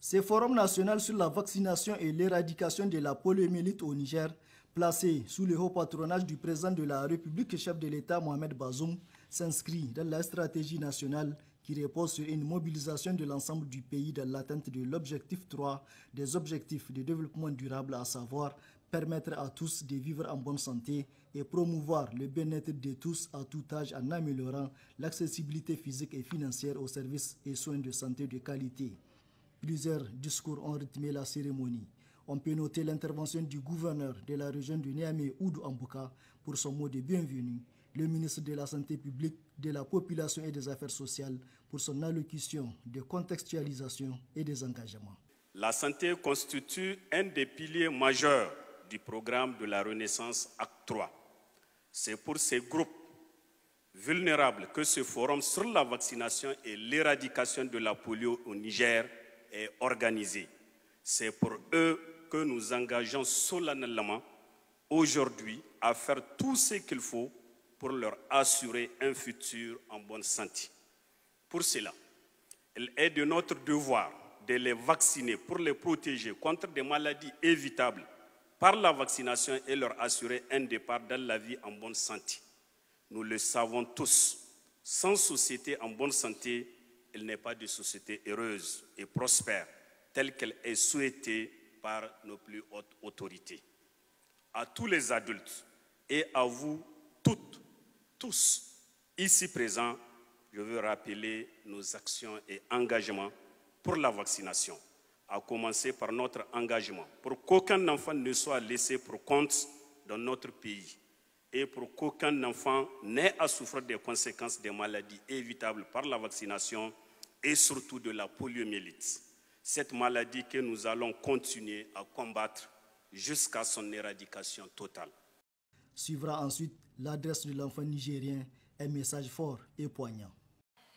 Ce forum national sur la vaccination et l'éradication de la poliomyélite au Niger, placé sous le haut patronage du président de la République, chef de l'État Mohamed Bazoum, s'inscrit dans la stratégie nationale qui repose sur une mobilisation de l'ensemble du pays dans l'atteinte de l'objectif 3 des objectifs de développement durable, à savoir permettre à tous de vivre en bonne santé et promouvoir le bien-être de tous à tout âge en améliorant l'accessibilité physique et financière aux services et soins de santé de qualité. Plusieurs discours ont rythmé la cérémonie. On peut noter l'intervention du gouverneur de la région de Niamey, Oudou Ambouka, pour son mot de bienvenue, le ministre de la Santé publique, de la Population et des Affaires sociales pour son allocution de contextualisation et des engagements. La santé constitue un des piliers majeurs du programme de la Renaissance Acte 3. C'est pour ces groupes vulnérables que ce forum sur la vaccination et l'éradication de la polio au Niger est organisé. C'est pour eux que nous engageons solennellement aujourd'hui à faire tout ce qu'il faut pour leur assurer un futur en bonne santé. Pour cela, il est de notre devoir de les vacciner pour les protéger contre des maladies évitables par la vaccination et leur assurer un départ dans la vie en bonne santé. Nous le savons tous, sans société en bonne santé, il n'est pas de société heureuse et prospère, telle qu'elle est souhaitée par nos plus hautes autorités. À tous les adultes et à vous toutes, tous, ici présents, je veux rappeler nos actions et engagements pour la vaccination, à commencer par notre engagement pour qu'aucun enfant ne soit laissé pour compte dans notre pays et pour qu'aucun enfant n'ait à souffrir des conséquences des maladies évitables par la vaccination et surtout de la poliomyélite. Cette maladie que nous allons continuer à combattre jusqu'à son éradication totale. Suivra ensuite l'adresse de l'enfant nigérien, un message fort et poignant.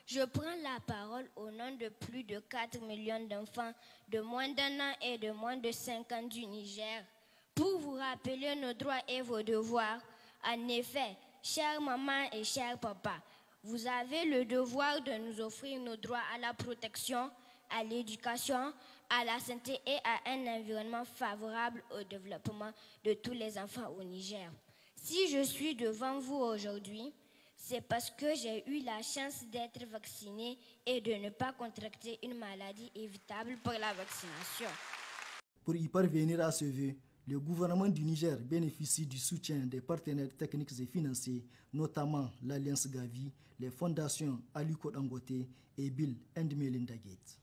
Je prends la parole au nom de plus de 4 millions d'enfants de moins d'1 an et de moins de 5 ans du Niger pour vous rappeler nos droits et vos devoirs. En effet, chère maman et cher papa, vous avez le devoir de nous offrir nos droits à la protection, à l'éducation, à la santé et à un environnement favorable au développement de tous les enfants au Niger. Si je suis devant vous aujourd'hui, c'est parce que j'ai eu la chance d'être vaccinée et de ne pas contracter une maladie évitable par la vaccination. Pour y parvenir à ce vœu, le gouvernement du Niger bénéficie du soutien des partenaires techniques et financiers, notamment l'Alliance Gavi, les fondations Aliko Dangote et Bill and Melinda Gates.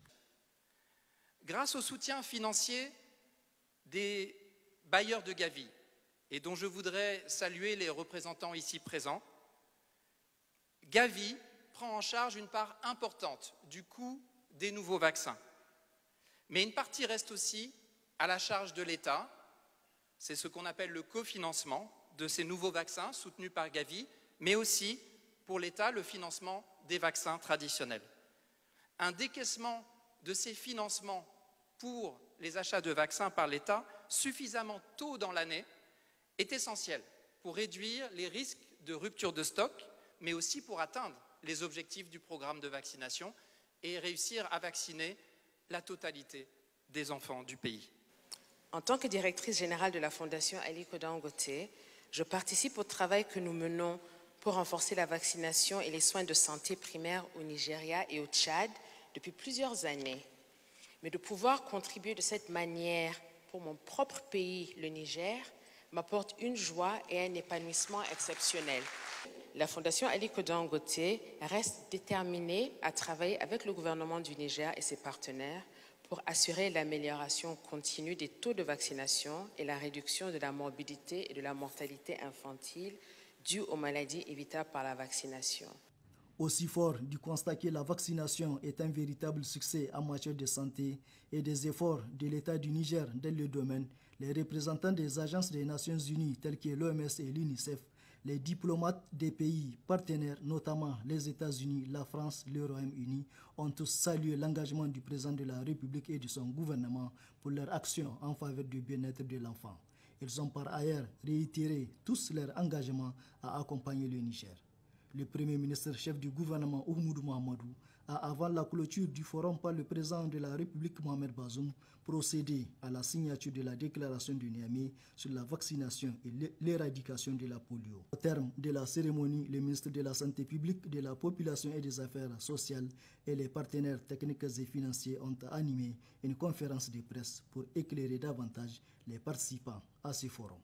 Grâce au soutien financier des bailleurs de Gavi, et dont je voudrais saluer les représentants ici présents, Gavi prend en charge une part importante du coût des nouveaux vaccins. Mais une partie reste aussi à la charge de l'État. C'est ce qu'on appelle le cofinancement de ces nouveaux vaccins soutenus par Gavi, mais aussi pour l'État le financement des vaccins traditionnels. Un décaissement de ces financements pour les achats de vaccins par l'État suffisamment tôt dans l'année est essentiel pour réduire les risques de rupture de stock, mais aussi pour atteindre les objectifs du programme de vaccination et réussir à vacciner la totalité des enfants du pays. En tant que directrice générale de la Fondation Aliko Dangote, je participe au travail que nous menons pour renforcer la vaccination et les soins de santé primaires au Nigeria et au Tchad depuis plusieurs années. Mais de pouvoir contribuer de cette manière pour mon propre pays, le Niger, m'apporte une joie et un épanouissement exceptionnel. La Fondation Aliko Dangote reste déterminée à travailler avec le gouvernement du Niger et ses partenaires pour assurer l'amélioration continue des taux de vaccination et la réduction de la morbidité et de la mortalité infantile due aux maladies évitables par la vaccination. Aussi fort du constat que la vaccination est un véritable succès en matière de santé et des efforts de l'État du Niger dans le domaine, les représentants des agences des Nations Unies telles que l'OMS et l'UNICEF, les diplomates des pays partenaires, notamment les États-Unis, la France, le Royaume-Uni, ont tous salué l'engagement du président de la République et de son gouvernement pour leur action en faveur du bien-être de l'enfant. Ils ont par ailleurs réitéré tous leur engagement à accompagner le Niger. Le Premier ministre chef du gouvernement Oumoudou Mahamadou a, avant la clôture du forum par le président de la République Mohamed Bazoum, procédé à la signature de la déclaration de Niamey sur la vaccination et l'éradication de la polio. Au terme de la cérémonie, le ministre de la Santé publique, de la Population et des Affaires sociales et les partenaires techniques et financiers ont animé une conférence de presse pour éclairer davantage les participants à ce forum.